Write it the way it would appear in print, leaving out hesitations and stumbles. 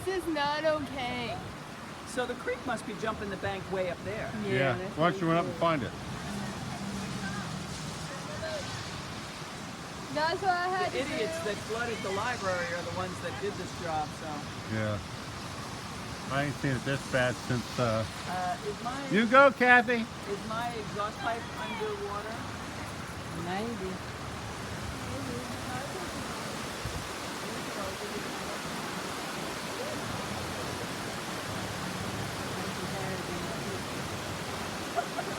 This is not okay. So the creek must be jumping the bank way up there. Yeah. Why don't you run up and find it? That's what I had The to idiots do. that flooded the library are the ones that did this job, so. Yeah. I ain't seen it this bad since, Is my, You go, Kathy! is my exhaust pipe underwater? Maybe.